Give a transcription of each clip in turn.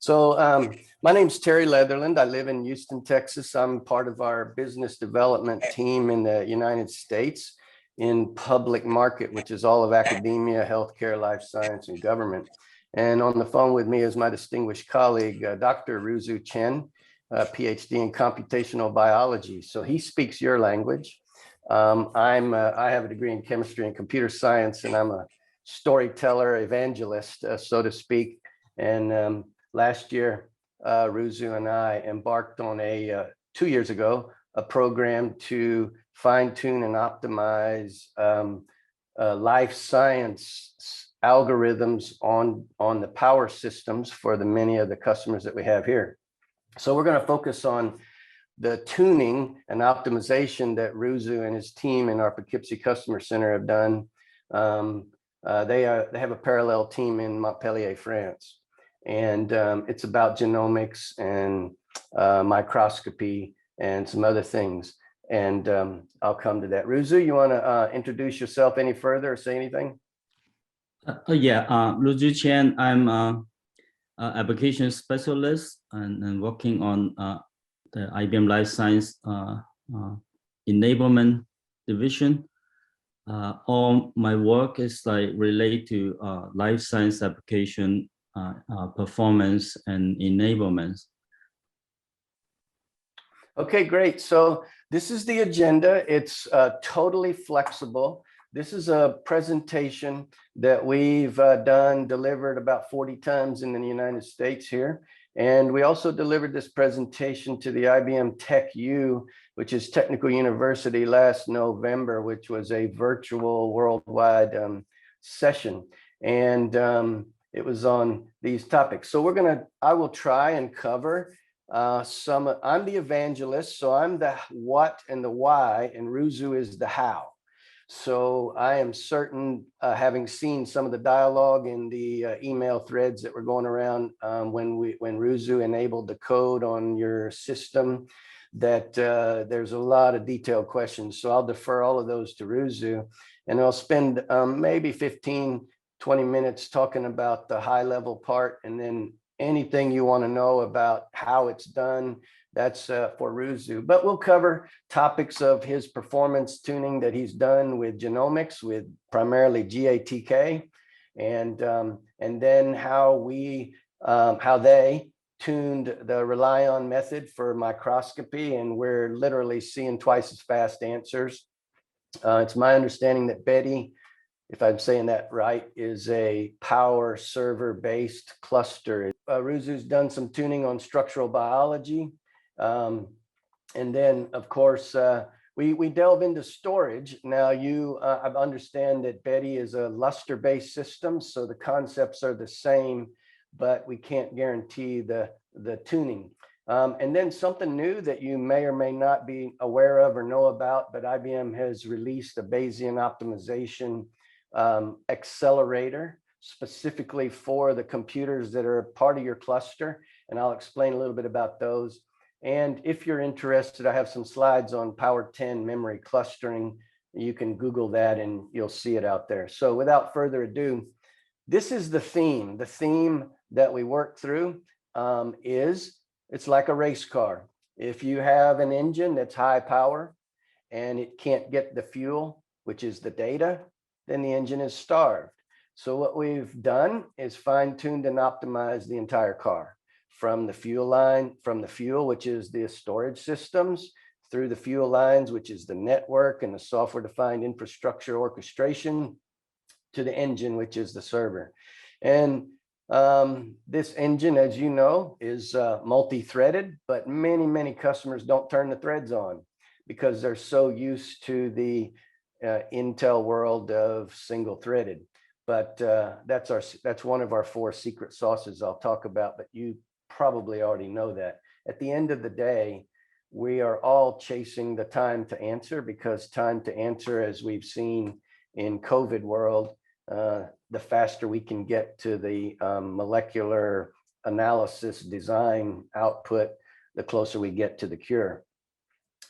My name's Terry Leatherland. I live in Houston, Texas. I'm part of our business development team in the United States in public market, which is all of academia, healthcare, life science, and government. And on the phone with me is my distinguished colleague, Dr. Ruzu Chen, PhD in computational biology. So he speaks your language. I have a degree in chemistry and computer science, and I'm a storyteller, evangelist, so to speak. And last year, Ruzu and I embarked on 2 years ago, a program to fine tune and optimize life science algorithms on the power systems for the many of the customers that we have here. So we're going to focus on the tuning and optimization that Ruzu and his team in our Poughkeepsie Customer Center have done. They have a parallel team in Montpellier, France. And it's about genomics and microscopy and some other things. And I'll come to that. Ruzu, you want to introduce yourself any further or say anything? Ruzu Chen. I'm an application specialist and working on the IBM Life Science Enablement Division. All my work is related to life science application performance and enablement. Okay, great. So this is the agenda. It's totally flexible. This is a presentation that we've delivered about 40 times in the United States here. And we also delivered this presentation to the IBM Tech U, which is Technical University, last November, which was a virtual worldwide session. And it was on these topics. So I will try and cover I'm the evangelist, so I'm the what and the why, and Ruzu is the how. So I am certain, having seen some of the dialogue in the email threads that were going around when Ruzu enabled the code on your system, that there's a lot of detailed questions. So I'll defer all of those to Ruzu, and I'll spend maybe 15, 20 minutes talking about the high level part, and then anything you want to know about how it's done, that's for Ruzu. But we'll cover topics of his performance tuning that he's done with genomics, with primarily GATK, and then how they tuned the rely-on method for microscopy, and we're literally seeing twice as fast answers. It's my understanding that Bede, if I'm saying that right, is a power server-based cluster. Ruzu's done some tuning on structural biology. And then, of course, we delve into storage. Now, I understand that Bede is a luster-based system, so the concepts are the same, but we can't guarantee the tuning. And then something new that you may or may not be aware of or know about, but IBM has released a Bayesian optimization accelerator specifically for the computers that are part of your cluster. And I'll explain a little bit about those. And if you're interested, I have some slides on Power 10 memory clustering. You can Google that and you'll see it out there. So without further ado, this is the theme. The theme that we work through it's like a race car. If you have an engine that's high power and it can't get the fuel, which is the data, then the engine is starved. So what we've done is fine-tuned and optimized the entire car, from the fuel line, from the fuel, which is the storage systems, through the fuel lines, which is the network and the software-defined infrastructure orchestration, to the engine, which is the server. And this engine, as you know, is multi-threaded, but many, many customers don't turn the threads on because they're so used to the Intel world of single-threaded. But that's one of our 4 secret sauces I'll talk about, but you probably already know that. At the end of the day, we are all chasing the time to answer, because time to answer, as we've seen in COVID world, the faster we can get to the molecular analysis design output, the closer we get to the cure.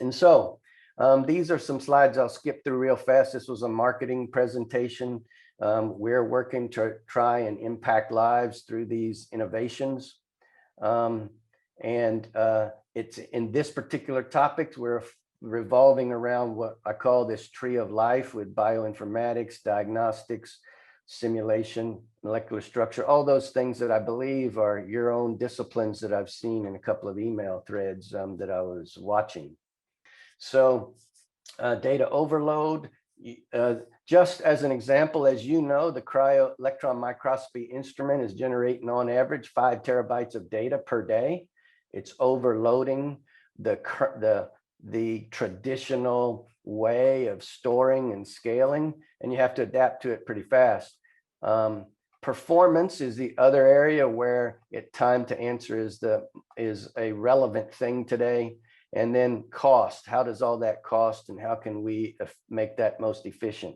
And so these are some slides I'll skip through real fast. This was a marketing presentation. We're working to try and impact lives through these innovations. It's in this particular topic, we're revolving around what I call this tree of life with bioinformatics, diagnostics, simulation, molecular structure, all those things that I believe are your own disciplines that I've seen in a couple of email threads that I was watching. So data overload, just as an example, as you know, the cryo electron microscopy instrument is generating on average 5 terabytes of data per day. It's overloading the traditional way of storing and scaling, and you have to adapt to it pretty fast. Performance is the other area where time to answer is a relevant thing today. And then cost, how does all that cost and how can we make that most efficient?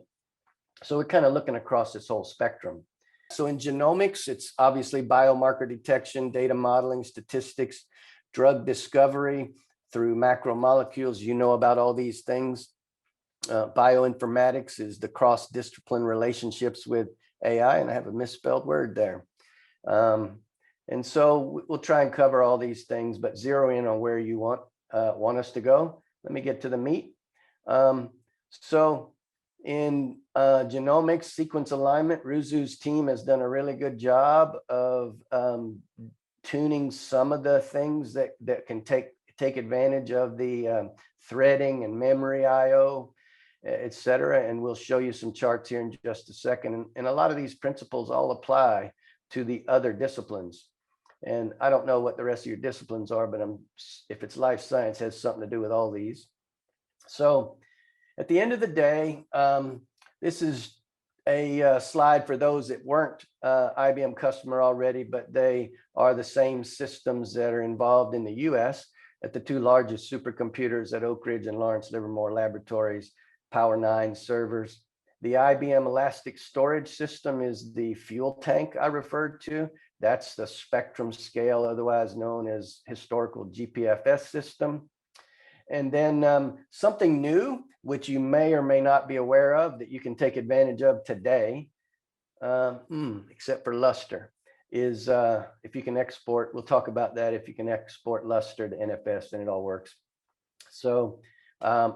So we're kind of looking across this whole spectrum. So in genomics, it's obviously biomarker detection, data modeling, statistics, drug discovery through macromolecules. You know about all these things. Bioinformatics is the cross-discipline relationships with AI, and I have a misspelled word there. And so we'll try and cover all these things, but zero in on where you want us to go. Let me get to the meat. So in genomics sequence alignment, Ruzu's team has done a really good job of tuning some of the things that can take advantage of the threading and memory IO, et cetera. And we'll show you some charts here in just a second. And a lot of these principles all apply to the other disciplines. And I don't know what the rest of your disciplines are, but if it's life science, it has something to do with all these. So at the end of the day, this is a slide for those that weren't IBM customer already, but they are the same systems that are involved in the US at the 2 largest supercomputers at Oak Ridge and Lawrence Livermore laboratories, Power 9 servers. The IBM Elastic Storage System is the fuel tank I referred to. That's the spectrum scale, otherwise known as historical GPFS system. And then something new, which you may or may not be aware of that you can take advantage of today, except for Luster, is if you can export, we'll talk about that, if you can export Luster to NFS, then it all works. So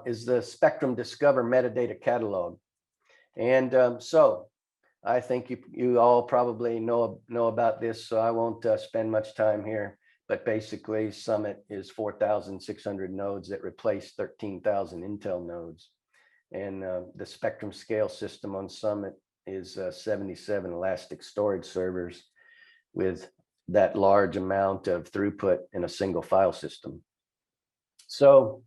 is the Spectrum Discover metadata catalog. And so I think you all probably know about this, so I won't spend much time here. But basically, Summit is 4,600 nodes that replace 13,000 Intel nodes. And the Spectrum Scale system on Summit is 77 elastic storage servers with that large amount of throughput in a single file system. So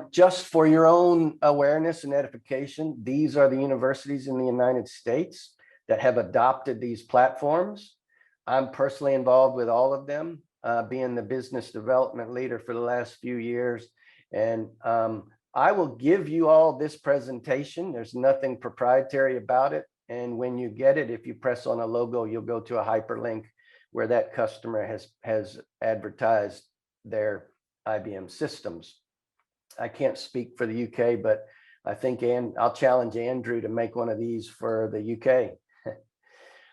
just for your own awareness and edification, these are the universities in the United States that have adopted these platforms. I'm personally involved with all of them, being the business development leader for the last few years. And I will give you all this presentation. There's nothing proprietary about it. And when you get it, if you press on a logo, you'll go to a hyperlink where that customer has advertised their IBM systems. I can't speak for the UK, but I think I'll challenge Andrew to make one of these for the UK.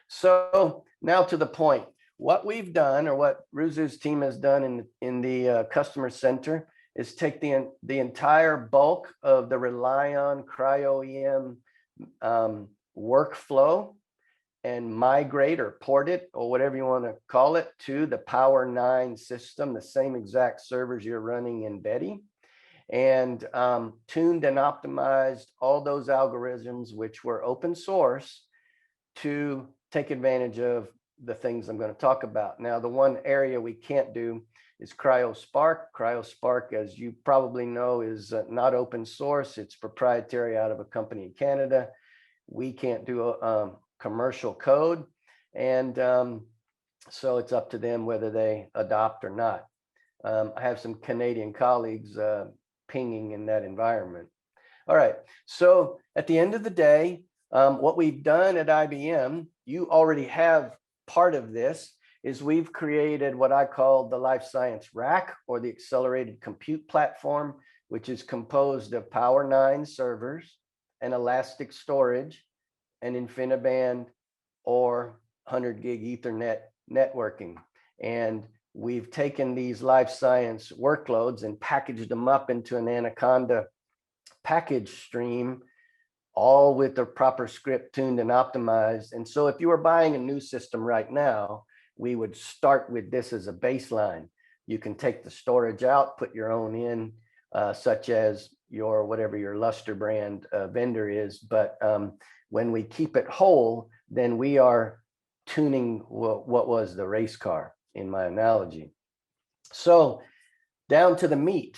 So now to the point. What we've done, or what Ruzu's team has done in the customer center, is take the entire bulk of the Relion Cryo EM workflow and migrate or port it, or whatever you want to call it, to the Power 9 system, the same exact servers you're running in Bede, and tuned and optimized all those algorithms, which were open source, to take advantage of the things I'm going to talk about. Now, the one area we can't do is CryoSpark. CryoSpark, as you probably know, is not open source. It's proprietary out of a company in Canada. We can't do commercial code. And so it's up to them whether they adopt or not. I have some Canadian colleagues pinging in that environment. All right, so at the end of the day, what we've done at IBM, you already have part of this, is we've created what I call the Life Science Rack, or the Accelerated Compute Platform, which is composed of Power 9 servers and elastic storage and InfiniBand or 100 gig Ethernet networking. And we've taken these life science workloads and packaged them up into an Anaconda package stream, all with the proper script tuned and optimized. And so if you were buying a new system right now, we would start with this as a baseline. You can take the storage out, put your own in, such as your whatever your Luster brand vendor is. But when we keep it whole, then we are tuning what was the race car in my analogy. So down to the meat.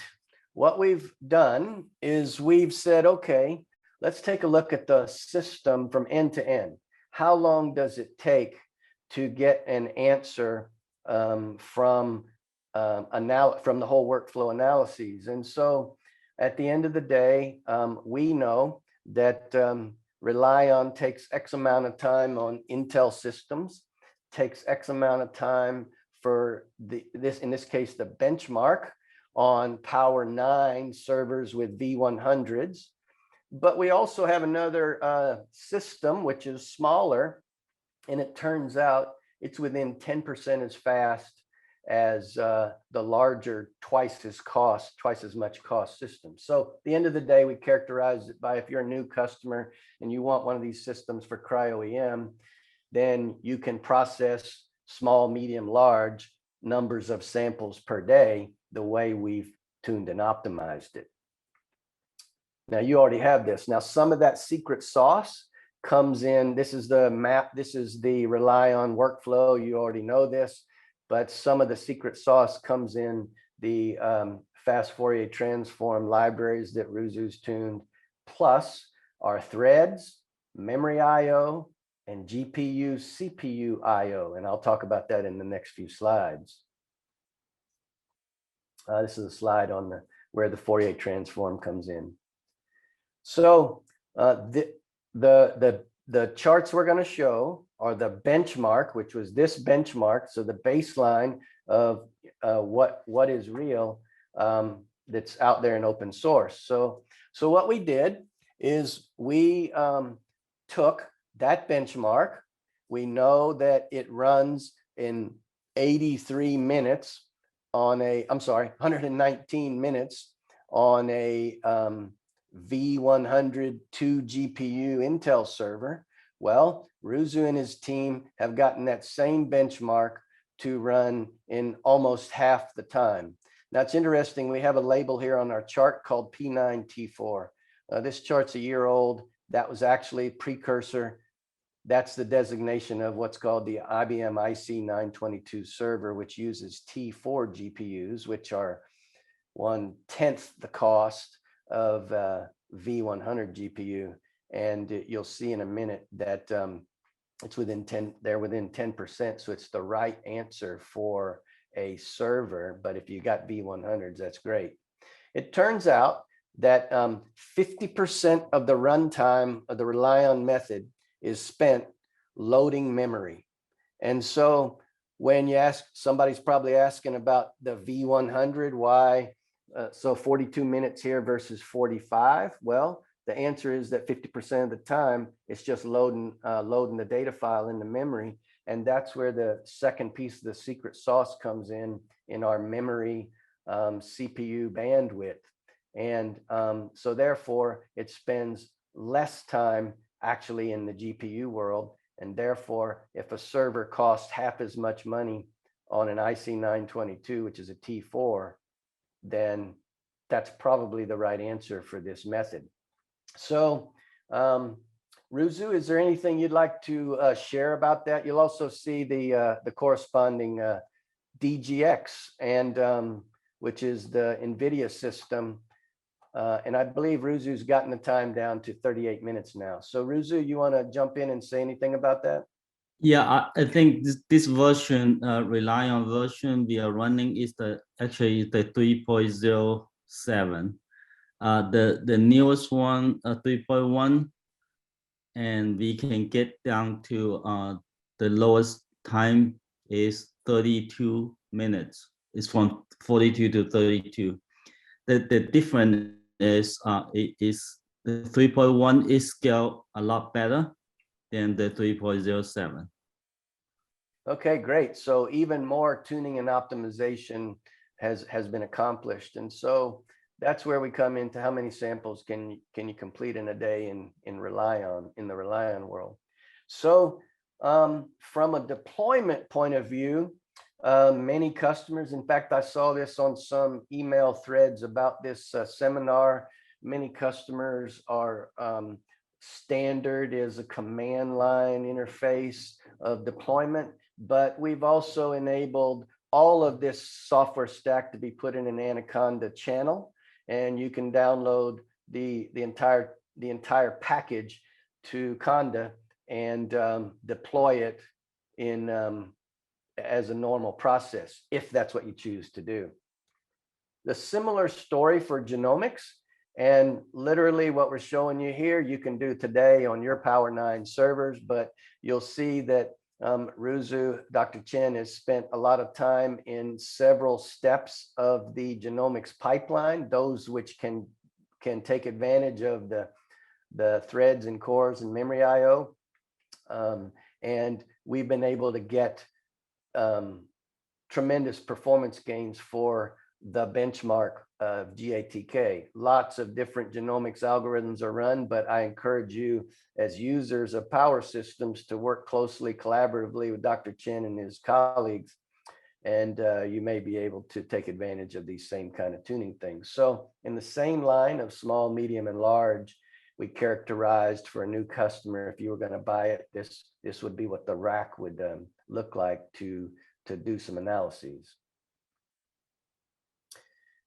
What we've done is we've said, okay, let's take a look at the system from end to end. How long does it take to get an answer from the whole workflow analyses? And so at the end of the day, we know that Relion takes X amount of time on Intel systems, takes X amount of time for in this case, the benchmark on Power 9 servers with V100s. But we also have another system which is smaller, and it turns out it's within 10% as fast as the larger twice as much cost system. So at the end of the day, we characterize it by, if you're a new customer and you want one of these systems for Cryo EM, then you can process small, medium, large numbers of samples per day the way we've tuned and optimized it. Now you already have this. Now some of that secret sauce comes in. This is the map. This is the Relion workflow. You already know this, but some of the secret sauce comes in the fast Fourier transform libraries that Ruzu's tuned, plus our threads, memory IO, and GPU, CPU IO. And I'll talk about that in the next few slides. This is a slide on where the Fourier transform comes in. So the charts we're going to show are the benchmark, which was this benchmark. So the baseline of what is real that's out there in open source. So what we did is we took that benchmark. We know that it runs in 83 minutes on a, 119 minutes on a V100 2 GPU Intel server. Well, Ruzu and his team have gotten that same benchmark to run in almost half the time. Now it's interesting, we have a label here on our chart called P9T4. This chart's a year old. That was actually precursor. That's the designation of what's called the IBM IC922 server, which uses T4 GPUs, which are 1/10 the cost of V100 GPU. And you'll see in a minute that it's within 10%. So it's the right answer for a server. But if you got V100s, that's great. It turns out that 50% of the runtime of the Relion method is spent loading memory. And so when you ask, somebody's probably asking about the V100, why so 42 minutes here versus 45? Well, the answer is that 50% of the time it's just loading the data file in the memory. And that's where the second piece of the secret sauce comes in our memory CPU bandwidth. And so therefore it spends less time actually in the GPU world. And therefore, if a server costs half as much money on an IC922, which is a T4, then that's probably the right answer for this method. So Ruzu, is there anything you'd like to share about that? You'll also see the corresponding DGX, and which is the NVIDIA system. And I believe Ruzu's gotten the time down to 38 minutes now. So Ruzu, you want to jump in and say anything about that? Yeah, I think this version, Relion version we are running is actually the 3.07. The newest one, 3.1, and we can get down to the lowest time is 32 minutes. It's from 42 to 32. The difference is the 3.1 is scaled a lot better than the 3.07. Okay, great. So even more tuning and optimization has been accomplished. And so that's where we come into how many samples can you complete in a day in the Relion world. So from a deployment point of view, many customers, in fact, I saw this on some email threads about this seminar. Many customers are standard is a command line interface of deployment, but we've also enabled all of this software stack to be put in an Anaconda channel, and you can download the entire package to Conda and deploy it in as a normal process, if that's what you choose to do. The similar story for genomics, and literally what we're showing you here, you can do today on your Power 9 servers, but you'll see that Ruzu, Dr. Chen has spent a lot of time in several steps of the genomics pipeline, those which can take advantage of the threads and cores and memory IO. And we've been able to get tremendous performance gains for the benchmark of GATK. Lots of different genomics algorithms are run, but I encourage you as users of power systems to work closely, collaboratively with Dr. Chen and his colleagues, and you may be able to take advantage of these same kind of tuning things. So in the same line of small, medium, and large, we characterized for a new customer, if you were going to buy it, this would be what the rack would look like to do some analyses.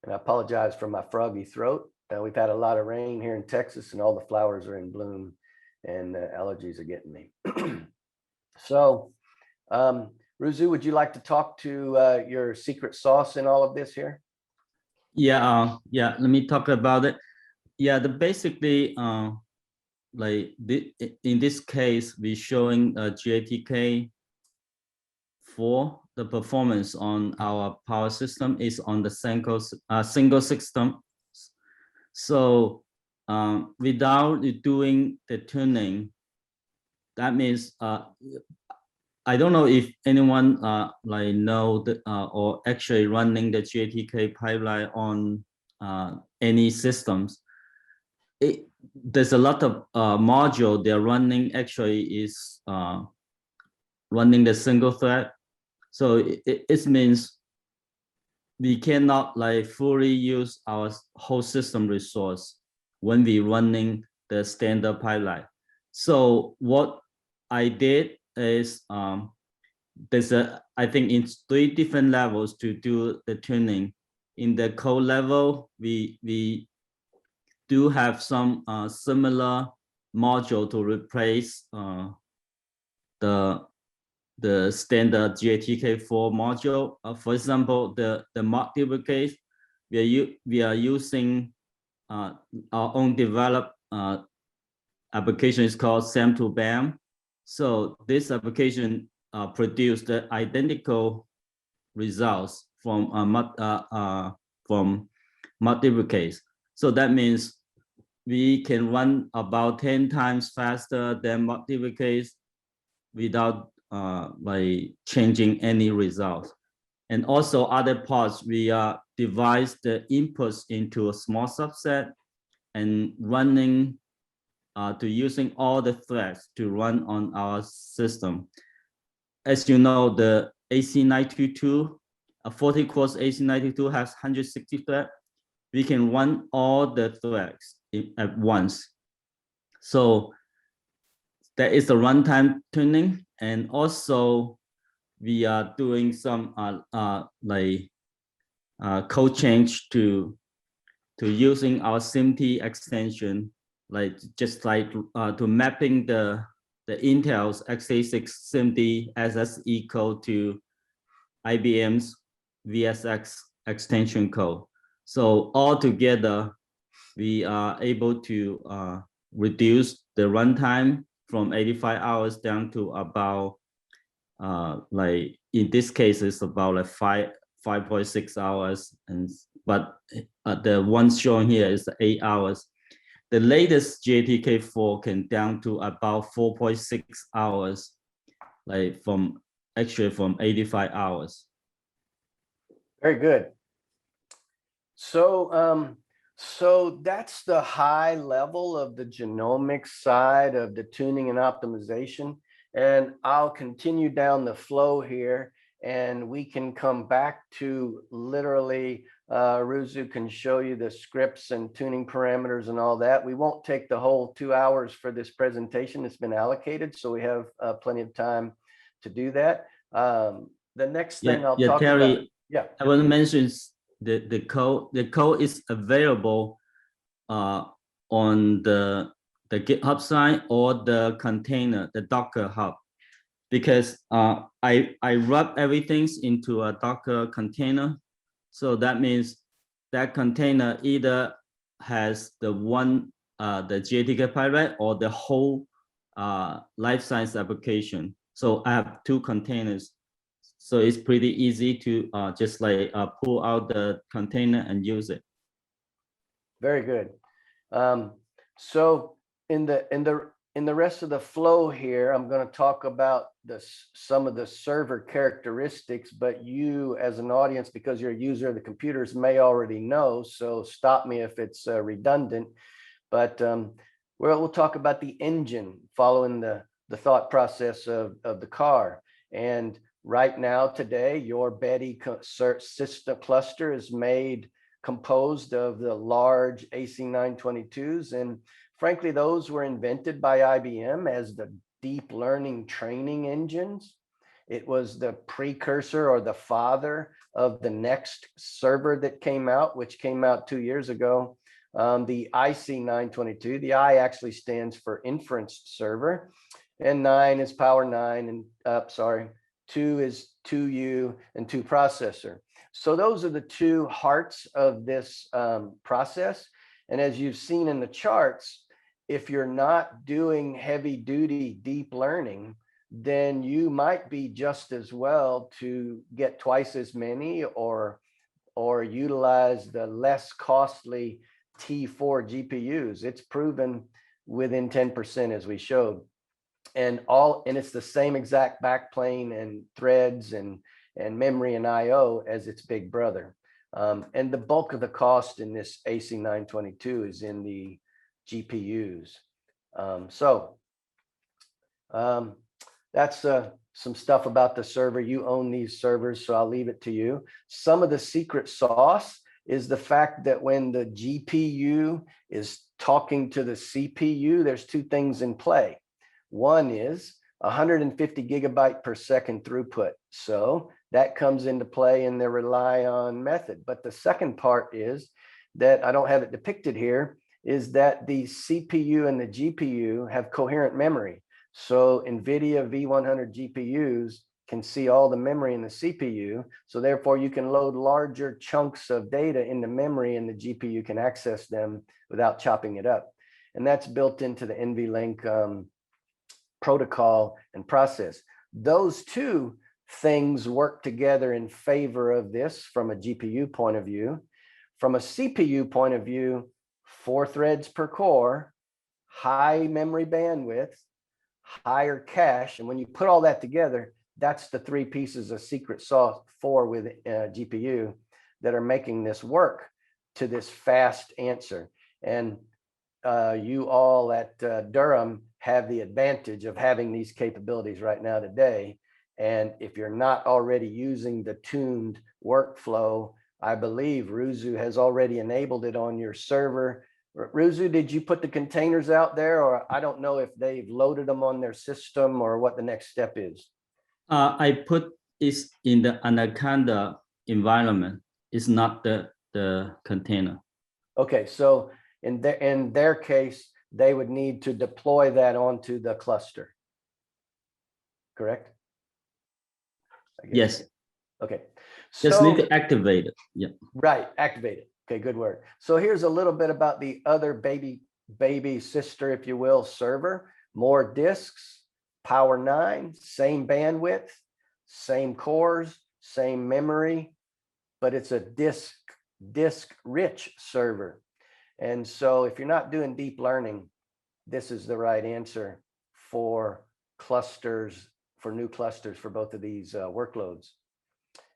And I apologize for my froggy throat. We've had a lot of rain here in Texas, and all the flowers are in bloom, and allergies are getting me. So, Ruzu, would you like to talk to your secret sauce in all of this here? Yeah, let me talk about it. Yeah, basically, like in this case, we're showing GATK for the performance on our power system is on the single system. So without doing the tuning, that means I don't know if anyone like know that or actually running the GATK pipeline on any systems. There's a lot of module they're running actually is running the single thread. So it means we cannot like fully use our whole system resource when we running the standard pipeline. So what I did is there's I think in 3 different levels to do the tuning. In the code level, we do have some similar module to replace the standard GATK4 module. For example, the multiplicate, we are using our own developed application is called SAM2BAM. So this application produced the identical results from multiplicate. So that means we can run about 10 times faster than multiplicate without by changing any results. And also other parts, we divide the inputs into a small subset and running to using all the threads to run on our system. As you know, the AC922, a 40 cores AC922 has 160 threads. We can run all the threads at once. So there is a runtime tuning, and also we are doing some code change to using our SIMD extension, like just like to mapping the Intel's x86 SIMD SSE code to IBM's VSX extension code. So all together, we are able to reduce the runtime from 85 hours down to about like in this case it's about like 5.6 hours, and but the one shown here is 8 hours. The latest GATK4 can down to about 4.6 hours, like from actually from 85 hours. Very good. So, so that's the high level of the genomics side of the tuning and optimization. And I'll continue down the flow here, and we can come back to literally, Ruzu can show you the scripts and tuning parameters and all that. We won't take the whole 2 hours for this presentation that's been allocated, so we have plenty of time to do that. The next thing I'll talk Terry, about. Yeah, I want to mention the code. The code is available on the GitHub side or the container, the Docker Hub, because I wrap everything into a Docker container. So that means that container either has the GATK Pirate or the whole life science application. So I have two containers. So it's pretty easy to just like pull out the container and use it. very good. So in the rest of the flow here, I'm going to talk about some of the server characteristics, but you as an audience, because you're a user of the computers, may already know. So stop me if it's redundant. But we'll talk about the engine following the thought process of the car. And right now, today, your Bede system cluster is composed of the large AC922s. And frankly, those were invented by IBM as the deep learning training engines. It was the precursor or the father of the next server that came out, which came out 2 years ago. The IC922, the I actually stands for inference server, and 9 is power 9, and 2 is 2U and 2 processor. So those are the two hearts of this process. And as you've seen in the charts, if you're not doing heavy duty deep learning, then you might be just as well to get twice as many or utilize the less costly T4 GPUs. It's proven within 10%, as we showed. And it's the same exact backplane and threads and memory and IO as its big brother. And the bulk of the cost in this AC922 is in the GPUs. That's some stuff about the server. You own these servers, so I'll leave it to you. Some of the secret sauce is the fact that when the GPU is talking to the CPU, there's two things in play. One is 150 gigabyte per second throughput. So that comes into play in the rely on method. But the second part is that I don't have it depicted here, is that the CPU and the GPU have coherent memory. So NVIDIA V100 GPUs can see all the memory in the CPU. So therefore you can load larger chunks of data into memory and the GPU can access them without chopping it up. And that's built into the NVLink protocol and process. Those two things work together in favor of this from a GPU point of view. From a CPU point of view, 4 threads per core, high memory bandwidth, higher cache. And when you put all that together, that's the 3 pieces of secret sauce with GPU that are making this work to this fast answer. And you all at Durham have the advantage of having these capabilities right now today. And if you're not already using the tuned workflow, I believe Ruzu has already enabled it on your server. Ruzu, did you put the containers out there, or I don't know if they've loaded them on their system or what the next step is? I put it in the Anaconda environment. It's not the container. Okay, so in their case, they would need to deploy that onto the cluster. Correct? Yes. Okay. Just need to activate it. Yeah. Right, activate it. Okay, good work. So here's a little bit about the other baby sister, if you will, server. More disks, power 9, same bandwidth, same cores, same memory, but it's a disk rich server. And so if you're not doing deep learning, this is the right answer for clusters for new clusters for both of these workloads.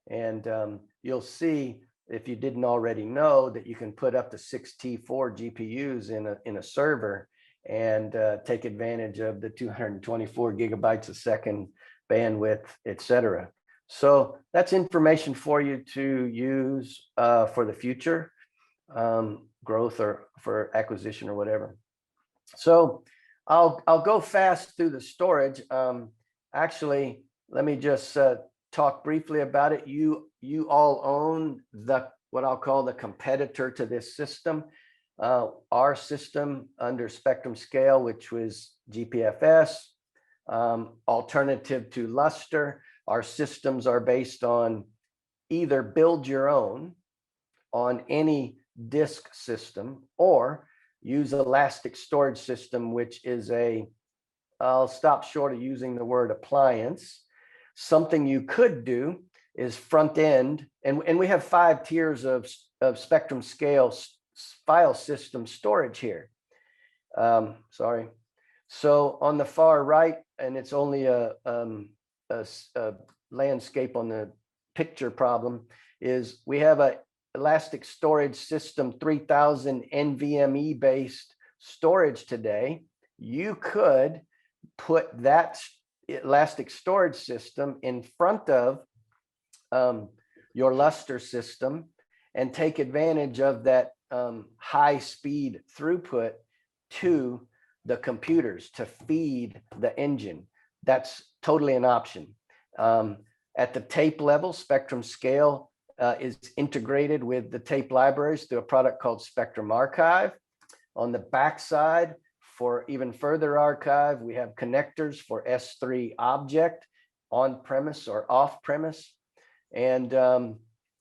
And you'll see, if you didn't already know, that you can put up to 6 T4 GPUs in a server and take advantage of the 224 gigabytes a second bandwidth, etc. So that's information for you to use for the future growth or for acquisition or whatever. So I'll go fast through the storage. Actually, let me just talk briefly about it. You all own what I'll call the competitor to this system. Our system under Spectrum Scale, which was GPFS, alternative to Lustre. Our systems are based on either build your own on any disk system or use elastic storage system, which is I'll stop short of using the word appliance. Something you could do is front end, and we have 5 tiers of Spectrum Scale file system storage here. Sorry. So on the far right, and it's only a landscape on the picture problem, is we have a elastic storage system 3000 NVMe based storage today. You could put that elastic storage system in front of your Lustre system and take advantage of that high speed throughput to the computers to feed the engine. That's totally an option. At the tape level, Spectrum Scale is integrated with the tape libraries through a product called Spectrum Archive. On the backside, for even further archive, we have connectors for S3 object on premise or off premise. And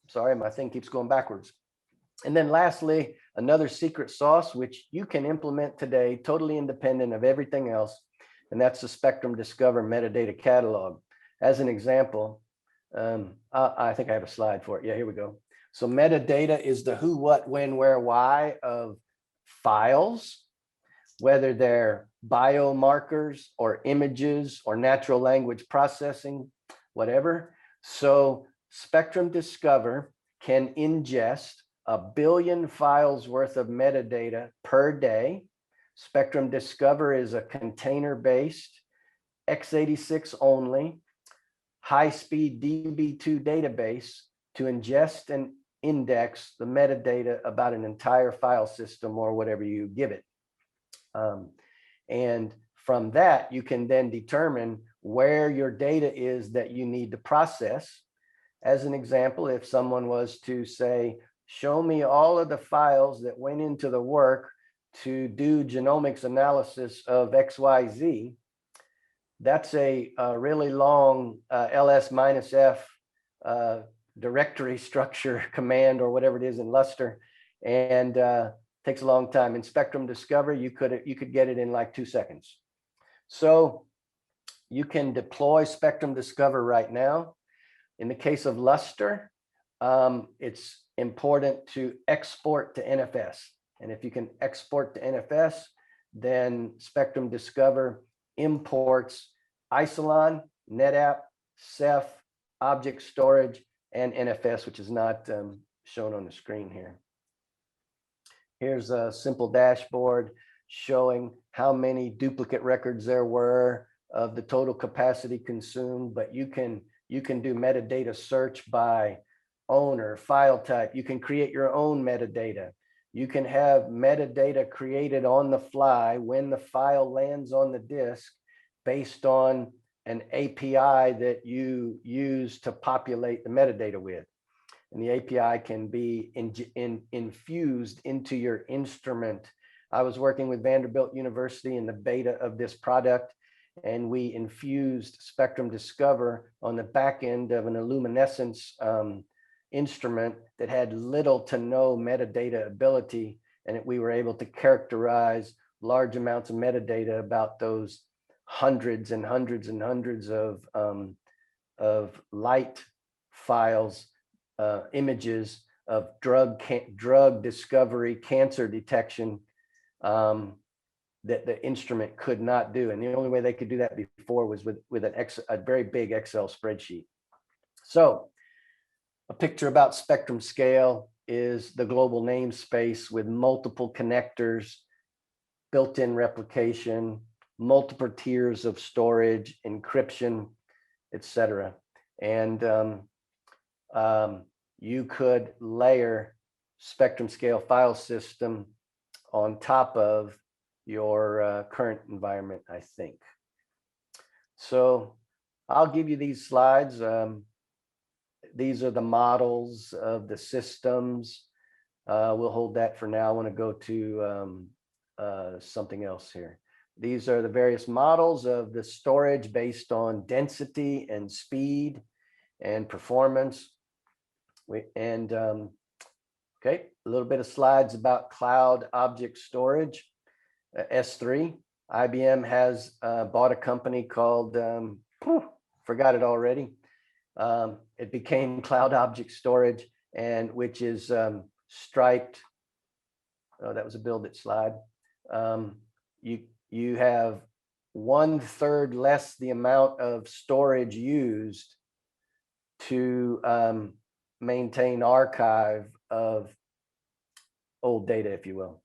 sorry, my thing keeps going backwards. And then lastly, another secret sauce, which you can implement today, totally independent of everything else. And that's the Spectrum Discover metadata catalog. As an example, I think I have a slide for it. Yeah, here we go. So metadata is the who, what, when, where, why of files, whether they're biomarkers or images or natural language processing, whatever. So Spectrum Discover can ingest 1 billion files worth of metadata per day. Spectrum Discover is a container-based, x86 only, high-speed DB2 database to ingest and index the metadata about an entire file system or whatever you give it. And from that, you can then determine where your data is that you need to process. As an example, if someone was to say, show me all of the files that went into the work to do genomics analysis of XYZ, that's a really long ls-f directory structure command or whatever it is in Lustre, and takes a long time. In Spectrum Discover, you could get it in like 2 seconds. So you can deploy Spectrum Discover right now. In the case of Lustre, it's important to export to NFS. And if you can export to NFS, then Spectrum Discover imports Isilon, NetApp, Ceph, object storage, and NFS, which is not shown on the screen here. Here's a simple dashboard showing how many duplicate records there were of the total capacity consumed, but you can do metadata search by owner, file type. You can create your own metadata. You can have metadata created on the fly when the file lands on the disk based on an API that you use to populate the metadata with. And the API can be infused into your instrument. I was working with Vanderbilt University in the beta of this product, and we infused Spectrum Discover on the back end of an Illuminescence instrument that had little to no metadata ability, and we were able to characterize large amounts of metadata about those hundreds and hundreds and hundreds of light files, images of drug discovery, cancer detection, that the instrument could not do. And the only way they could do that before was with a very big Excel spreadsheet. So a picture about spectrum scale is the global namespace with multiple connectors, built-in replication, multiple tiers of storage, encryption, etc. And you could layer spectrum scale file system on top of your current environment, I think. So I'll give you these slides. These are the models of the systems. We'll hold that for now. I want to go to something else here. These are the various models of the storage based on density and speed and performance. Okay, a little bit of slides about cloud object storage, S3. IBM has bought a company called, forgot it already. It became cloud object storage, and which is striped. Oh, that was a build it slide. You have 1/3 less the amount of storage used to maintain archive of old data, if you will.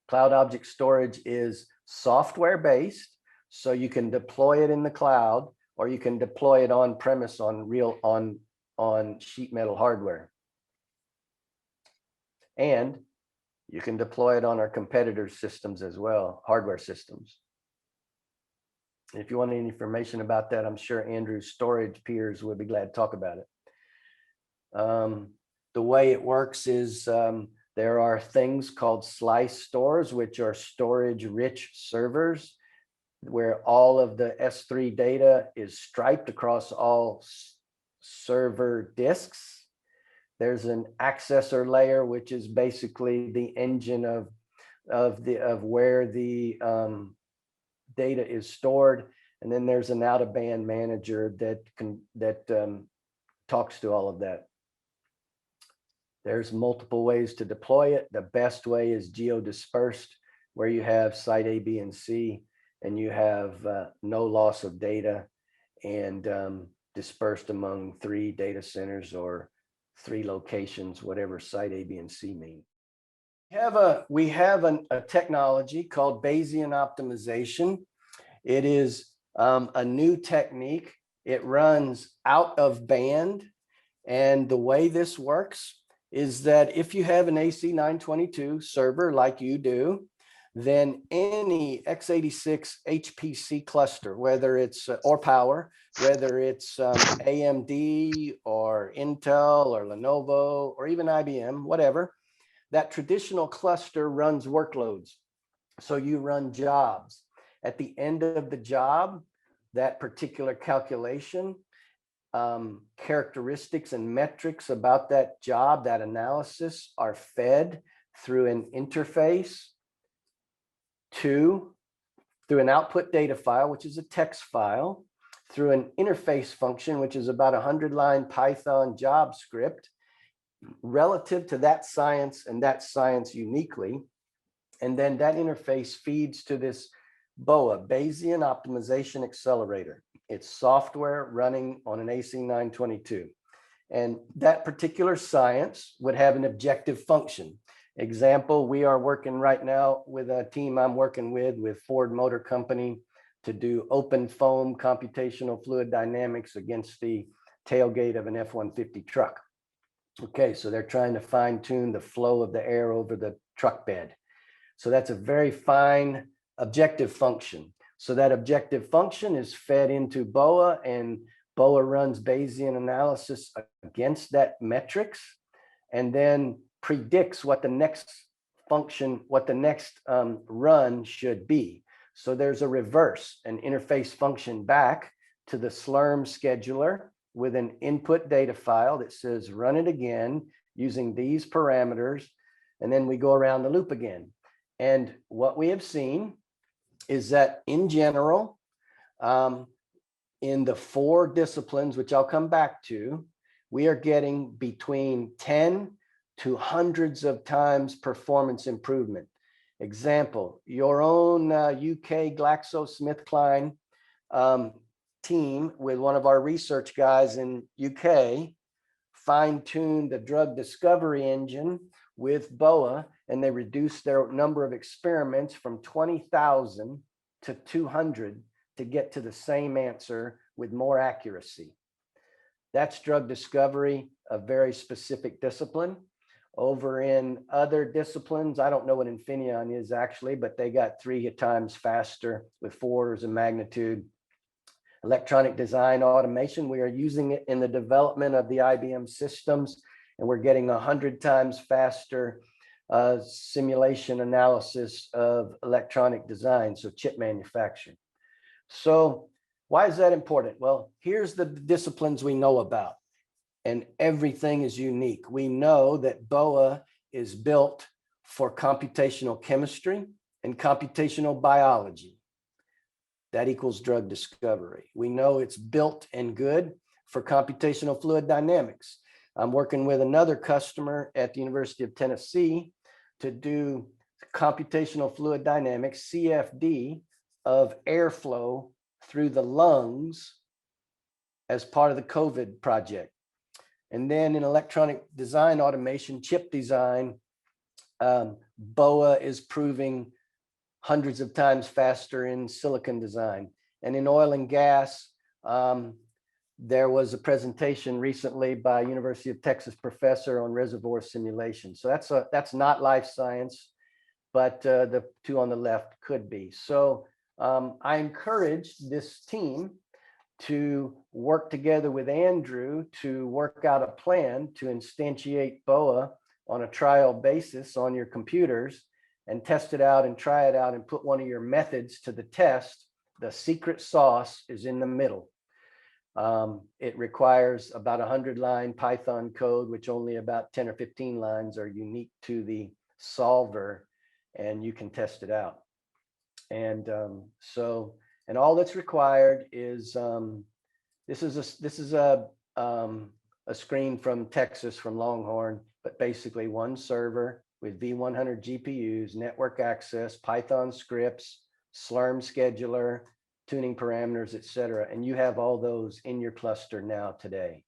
Cloud object storage is software based, so you can deploy it in the cloud, or you can deploy it on premise on sheet metal hardware. And you can deploy it on our competitors' systems as well, hardware systems. If you want any information about that, I'm sure Andrew's storage peers would be glad to talk about it. The way it works is there are things called slice stores, which are storage-rich servers, where all of the S3 data is striped across all server disks. There's an accessor layer, which is basically the engine of where the data is stored, and then there's an out-of-band manager that talks to all of that. There's multiple ways to deploy it. The best way is geo-dispersed, where you have site A, B, and C, and you have no loss of data, and dispersed among 3 data centers or 3 locations, whatever site A, B, and C mean. We have a technology called Bayesian Optimization. It is a new technique. It runs out of band, and the way this works is that if you have an AC 922 server like you do, then any x86 HPC cluster, whether it's or power, whether it's AMD or Intel or Lenovo or even IBM, whatever, that traditional cluster runs workloads. So you run jobs. At the end of the job, that particular calculation, characteristics and metrics about that job, that analysis, are fed through an interface through an output data file, which is a text file, through an interface function, which is about 100-line Python job script relative to that science and that science uniquely. And then that interface feeds to this BOA, Bayesian Optimization Accelerator. It's software running on an AC 922. And that particular science would have an objective function. Example, we are working right now with a team I'm working with Ford Motor Company, to do open foam computational fluid dynamics against the tailgate of an F-150 truck. Okay, so they're trying to fine tune the flow of the air over the truck bed. So that's a very fine objective function. So that objective function is fed into BOA, and BOA runs Bayesian analysis against that metrics, and then predicts what the next function, what the next run should be. So there's a reverse, an interface function back to the Slurm scheduler with an input data file that says run it again using these parameters, and then we go around the loop again. And what we have seen is that in general, in the 4 disciplines, which I'll come back to, we are getting between 10 to hundreds of times performance improvement. Example, your own UK GlaxoSmithKline team with one of our research guys in UK fine-tuned the drug discovery engine with BOA, and they reduced their number of experiments from 20,000 to 200 to get to the same answer with more accuracy. That's drug discovery, a very specific discipline. Over in other disciplines, I don't know what Infineon is actually, but they got 3 times faster with 4 orders of magnitude. Electronic design automation, we are using it in the development of the IBM systems, and we're getting 100 times faster simulation analysis of electronic design, so chip manufacturing. So why is that important? Well, here's the disciplines we know about, and everything is unique. We know that BOA is built for computational chemistry and computational biology. That equals drug discovery. We know it's built and good for computational fluid dynamics. I'm working with another customer at the University of Tennessee to do computational fluid dynamics, CFD, of airflow through the lungs as part of the COVID project. And then in electronic design automation, chip design, BOA is proving hundreds of times faster in silicon design. And in oil and gas, there was a presentation recently by University of Texas professor on reservoir simulation. So that's not life science, but the 2 on the left could be. So I encourage this team to work together with Andrew to work out a plan to instantiate BOA on a trial basis on your computers and test it out and try it out and put one of your methods to the test. The secret sauce is in the middle. It requires about 100-line Python code, which only about 10 or 15 lines are unique to the solver, and you can test it out. And and all that's required is this is a screen from Texas, from Longhorn, but basically one server with V100 GPUs, network access, Python scripts, Slurm scheduler, tuning parameters, etc. And you have all those in your cluster now today.